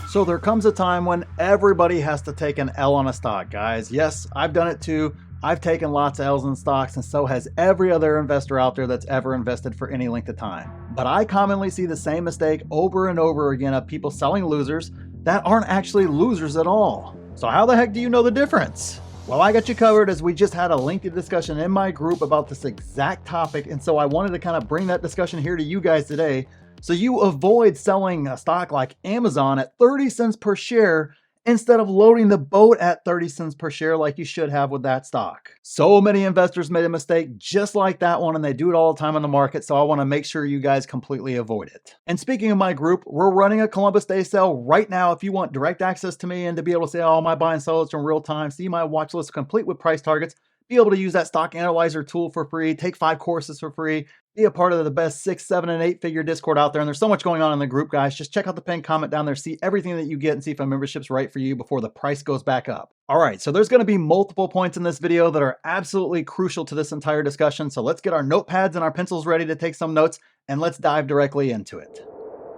So there comes a time when everybody has to take an L on a stock, guys. Yes, I've done it too. I've taken lots of L's in stocks, and so has every other investor out there that's ever invested for any length of time. But I commonly see the same mistake over and over again of people selling losers that aren't actually losers at all. So how the heck do you know the difference? Well, I got you covered, as we just had a lengthy discussion in my group about this exact topic, and so I wanted to kind of bring that discussion here to you guys today, so you avoid selling a stock like Amazon at 30 cents per share instead of loading the boat at 30 cents per share like you should have with that stock. So many investors made a mistake just like that one, and they do it all the time in the market, so I want to make sure you guys completely avoid it. And speaking of my group, we're running a Columbus Day sale right now. If you want direct access to me and to be able to see all my buy and sells from real time, see my watch list complete with price targets, be able to use that stock analyzer tool for free, take 5 courses for free, be a part of the best 6, 7, and 8 figure Discord out there. And there's so much going on in the group, guys. Just check out the pinned comment down there, see everything that you get, and see if a membership's right for you before the price goes back up. All right, so there's going to be multiple points in this video that are absolutely crucial to this entire discussion. So let's get our notepads and our pencils ready to take some notes, and let's dive directly into it.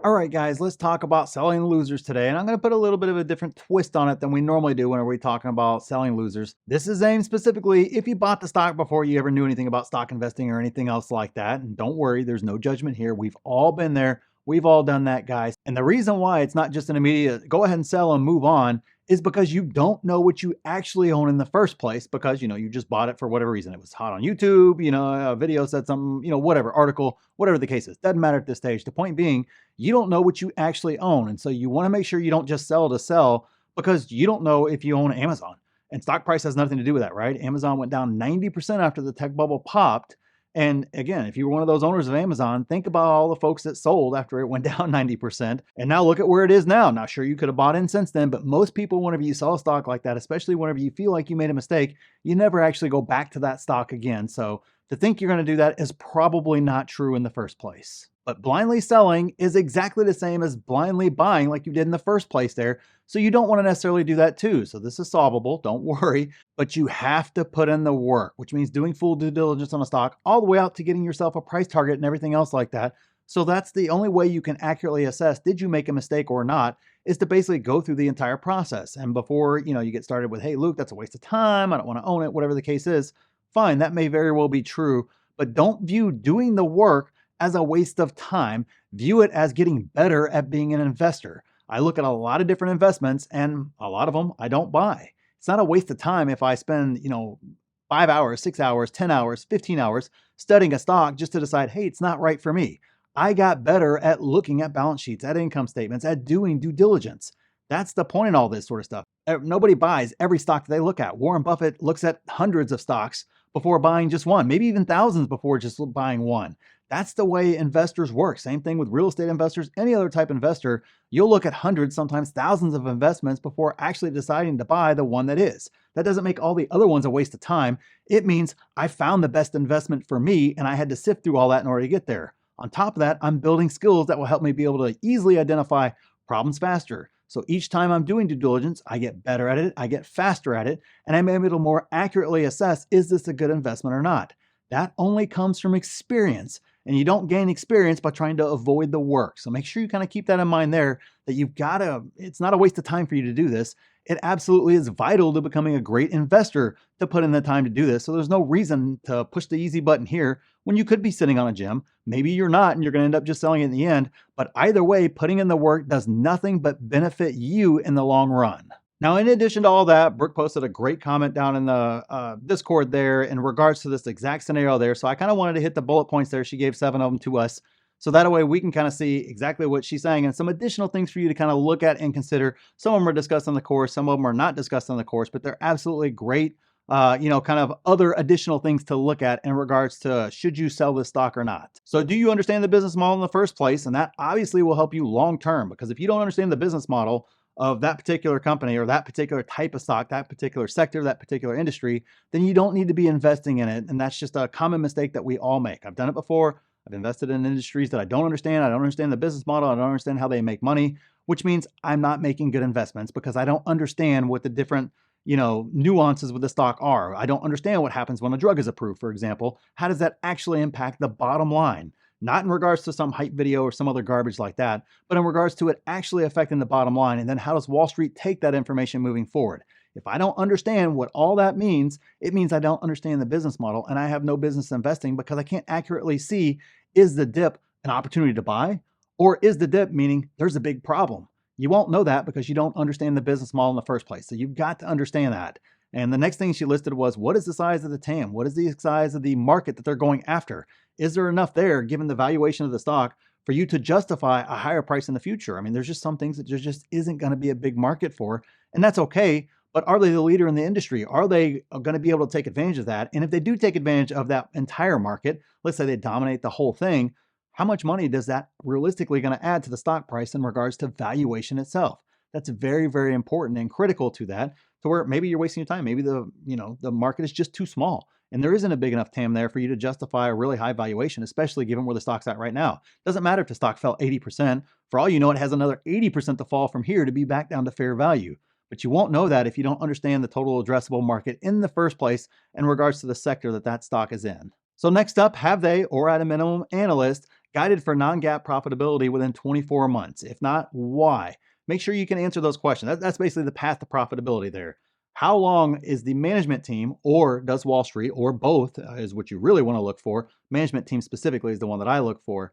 All right, guys, let's talk about selling losers today. And I'm going to put a little bit of a different twist on it than we normally do whenever we're talking about selling losers. This is aimed specifically if you bought the stock before you ever knew anything about stock investing or anything else like that. And don't worry, there's no judgment here. We've all been there. We've all done that, guys. And the reason why it's not just an immediate go ahead and sell and move on is because you don't know what you actually own in the first place, because, you just bought it for whatever reason. It was hot on YouTube, a video said something, whatever, article, whatever the case is. Doesn't matter at this stage. The point being, you don't know what you actually own. And so you want to make sure you don't just sell to sell, because you don't know if you own Amazon. And stock price has nothing to do with that, right? Amazon went down 90% after the tech bubble popped. And again, if you were one of those owners of Amazon, think about all the folks that sold after it went down 90%. And now look at where it is now. Now, sure, you could have bought in since then, but most people, whenever you sell a stock like that, especially whenever you feel like you made a mistake, you never actually go back to that stock again. So to think you're going to do that is probably not true in the first place. But blindly selling is exactly the same as blindly buying like you did in the first place there. So you don't want to necessarily do that too. So this is solvable, don't worry, but you have to put in the work, which means doing full due diligence on a stock all the way out to getting yourself a price target and everything else like that. So that's the only way you can accurately assess, did you make a mistake or not, is to basically go through the entire process. And before, you get started with, hey, Luke, that's a waste of time, I don't want to own it, whatever the case is, fine, that may very well be true, but don't view doing the work as a waste of time. View it as getting better at being an investor. I look at a lot of different investments, and a lot of them I don't buy. It's not a waste of time if I spend, 5 hours, 6 hours, 10 hours, 15 hours studying a stock just to decide, hey, it's not right for me. I got better at looking at balance sheets, at income statements, at doing due diligence. That's the point in all this sort of stuff. Nobody buys every stock that they look at. Warren Buffett looks at hundreds of stocks before buying just one, maybe even thousands before just buying one. That's the way investors work. Same thing with real estate investors, any other type investor. You'll look at hundreds, sometimes thousands of investments before actually deciding to buy the one that is. That doesn't make all the other ones a waste of time. It means I found the best investment for me, and I had to sift through all that in order to get there. On top of that, I'm building skills that will help me be able to easily identify problems faster. So each time I'm doing due diligence, I get better at it, I get faster at it, and I'm able to more accurately assess, is this a good investment or not? That only comes from experience. And you don't gain experience by trying to avoid the work. So make sure you kind of keep that in mind there, that it's not a waste of time for you to do this. It absolutely is vital to becoming a great investor to put in the time to do this. So there's no reason to push the easy button here when you could be sitting on a gem. Maybe you're not, and you're going to end up just selling it in the end. But either way, putting in the work does nothing but benefit you in the long run. Now, in addition to all that, Brooke posted a great comment down in the Discord there in regards to this exact scenario there. So I kind of wanted to hit the bullet points there. She gave 7 of them to us. So that way we can kind of see exactly what she's saying and some additional things for you to kind of look at and consider. Some of them are discussed in the course. Some of them are not discussed in the course, but they're absolutely great, kind of other additional things to look at in regards to should you sell this stock or not. So do you understand the business model in the first place? And that obviously will help you long term, because if you don't understand the business model of that particular company or that particular type of stock, that particular sector, that particular industry, then you don't need to be investing in it. And that's just a common mistake that we all make. I've done it before. I've invested in industries that I don't understand. I don't understand the business model. I don't understand how they make money, which means I'm not making good investments because I don't understand what the different nuances with the stock are. I don't understand what happens when a drug is approved, for example. How does that actually impact the bottom line? Not in regards to some hype video or some other garbage like that, but in regards to it actually affecting the bottom line. And then how does Wall Street take that information moving forward? If I don't understand what all that means, it means I don't understand the business model and I have no business investing because I can't accurately see, is the dip an opportunity to buy? Or is the dip meaning there's a big problem? You won't know that because you don't understand the business model in the first place. So you've got to understand that. And the next thing she listed was, what is the size of the TAM? What is the size of the market that they're going after? Is there enough there, given the valuation of the stock, for you to justify a higher price in the future? I mean, there's just some things that there just isn't going to be a big market for, and that's okay. But are they the leader in the industry? Are they going to be able to take advantage of that? And if they do take advantage of that entire market, let's say they dominate the whole thing, how much money does that realistically going to add to the stock price in regards to valuation itself? That's very, very important and critical to that, to where maybe you're wasting your time. Maybe the market is just too small and there isn't a big enough TAM there for you to justify a really high valuation, especially given where the stock's at right now. Doesn't matter if the stock fell 80%. For all you know, it has another 80% to fall from here to be back down to fair value. But you won't know that if you don't understand the total addressable market in the first place in regards to the sector that that stock is in. So next up, have they, or at a minimum, analysts guided for non-GAAP profitability within 24 months? If not, why? Make sure you can answer those questions. That's basically the path to profitability there. How long is the management team, or does Wall Street, or both is what you really want to look for. Management team specifically is the one that I look for.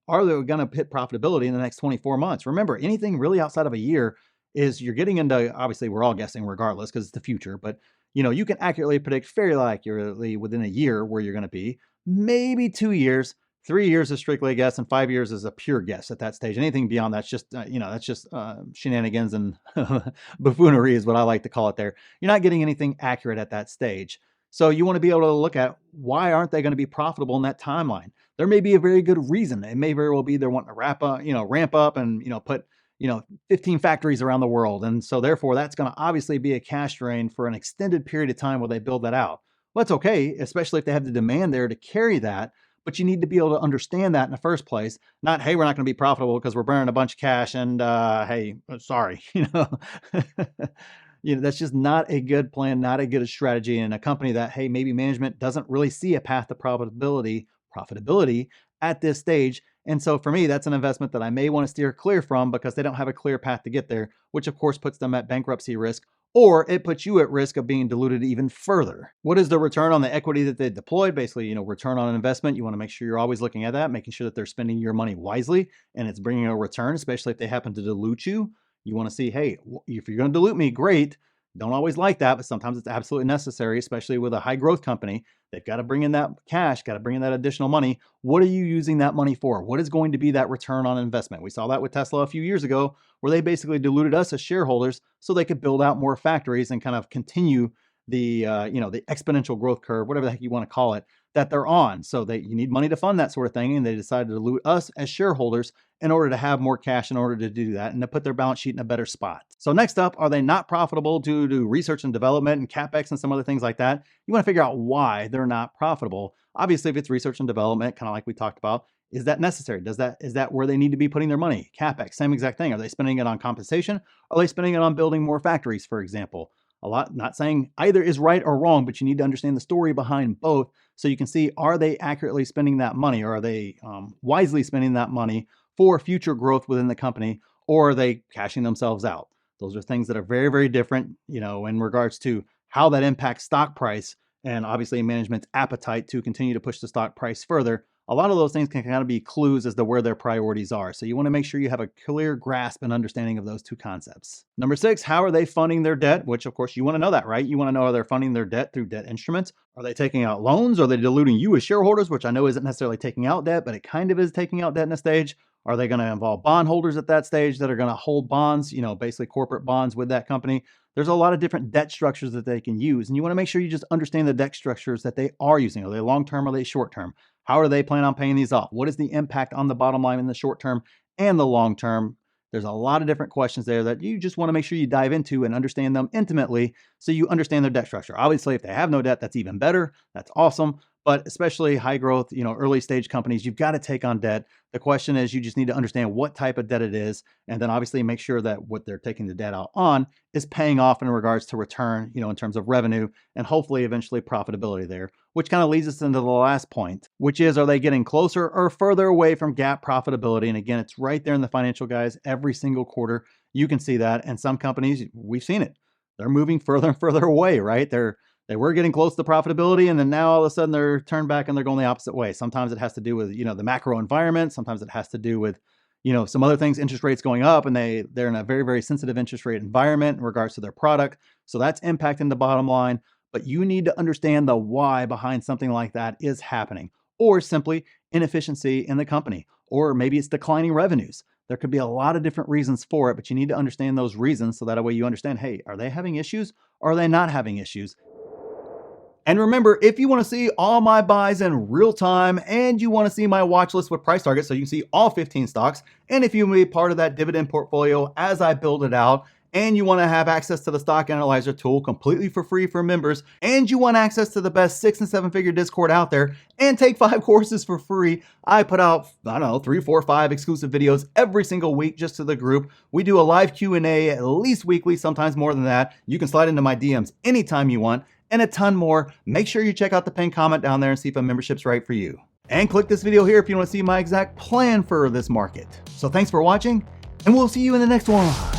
Are they going to hit profitability in the next 24 months? Remember, anything really outside of a year is you're getting into, obviously we're all guessing regardless because it's the future, but you can accurately predict fairly accurately within a year where you're going to be, maybe 2 years. 3 years is strictly a guess, and 5 years is a pure guess at that stage. Anything beyond that's just, that's just shenanigans and buffoonery is what I like to call it there. You're not getting anything accurate at that stage. So you want to be able to look at, why aren't they going to be profitable in that timeline? There may be a very good reason. It may very well be they're wanting to ramp up and, put, 15 factories around the world. And so therefore that's going to obviously be a cash drain for an extended period of time while they build that out. Well, that's okay, especially if they have the demand there to carry that. But you need to be able to understand that in the first place. Not, hey, we're not going to be profitable because we're burning a bunch of cash and hey, sorry, that's just not a good plan, not a good strategy in a company that, hey, maybe management doesn't really see a path to profitability at this stage. And so for me, that's an investment that I may want to steer clear from because they don't have a clear path to get there, which of course puts them at bankruptcy risk, or it puts you at risk of being diluted even further. What is the return on the equity that they deployed? Basically, return on investment. You want to make sure you're always looking at that, making sure that they're spending your money wisely and it's bringing a return, especially if they happen to dilute you. You want to see, hey, if you're going to dilute me, great. Don't always like that, but sometimes it's absolutely necessary, especially with a high growth company. They've got to bring in that cash, got to bring in that additional money. What are you using that money for? What is going to be that return on investment? We saw that with Tesla a few years ago, where they basically diluted us as shareholders so they could build out more factories and kind of continue the the exponential growth curve, whatever the heck you want to call it, that they're on. So you need money to fund that sort of thing, and they decided to dilute us as shareholders in order to have more cash in order to do that and to put their balance sheet in a better spot. So next up, are they not profitable due to research and development and CapEx and some other things like that? You want to figure out why they're not profitable. Obviously, if it's research and development, kind of like we talked about, is that necessary? Is that where they need to be putting their money? CapEx, same exact thing. Are they spending it on compensation? Are they spending it on building more factories, for example? A lot, not saying either is right or wrong, but you need to understand the story behind both so you can see, are they accurately spending that money, or are they wisely spending that money for future growth within the company, or are they cashing themselves out? Those are things that are very, very different, in regards to how that impacts stock price and obviously management's appetite to continue to push the stock price further. A lot of those things can kind of be clues as to where their priorities are. So you want to make sure you have a clear grasp and understanding of those two concepts. Number 6, how are they funding their debt? Which of course you want to know that, right? You want to know, are they funding their debt through debt instruments? Are they taking out loans? Are they diluting you as shareholders, which I know isn't necessarily taking out debt, but it kind of is taking out debt in a stage. Are they going to involve bondholders at that stage that are going to hold bonds, basically corporate bonds with that company? There's a lot of different debt structures that they can use. And you want to make sure you just understand the debt structures that they are using. Are they long-term? Are they short-term? How are they planning on paying these off? What is the impact on the bottom line in the short term and the long term? There's a lot of different questions there that you just want to make sure you dive into and understand them intimately so you understand their debt structure. Obviously, if they have no debt, that's even better. That's awesome. But especially high growth, early stage companies, you've got to take on debt. The question is, you just need to understand what type of debt it is, and then obviously make sure that what they're taking the debt out on is paying off in regards to return, in terms of revenue and hopefully eventually profitability there, which kind of leads us into the last point, which is, are they getting closer or further away from GAAP profitability? And again, it's right there in the financial guys every single quarter. You can see that. And some companies, we've seen it. They're moving further and further away, right? They were getting close to profitability, and then now all of a sudden they're turned back and they're going the opposite way. Sometimes it has to do with, the macro environment. Sometimes it has to do with, some other things, interest rates going up, and they're in a very, very sensitive interest rate environment in regards to their product. So that's impacting the bottom line. But you need to understand the why behind something like that is happening, or simply inefficiency in the company, or maybe it's declining revenues. There could be a lot of different reasons for it, but you need to understand those reasons so that way you understand, hey, are they having issues or are they not having issues? And remember, if you want to see all my buys in real time and you want to see my watch list with price targets so you can see all 15 stocks, and if you want to be part of that dividend portfolio as I build it out, and you want to have access to the stock analyzer tool completely for free for members, and you want access to the best 6 and 7 figure Discord out there, and take 5 courses for free, I put out, 3, 4, 5 exclusive videos every single week just to the group. We do a live Q&A at least weekly, sometimes more than that. You can slide into my DMs anytime you want, and a ton more. Make sure you check out the pinned comment down there and see if a membership's right for you. And click this video here if you want to see my exact plan for this market. So thanks for watching, and we'll see you in the next one.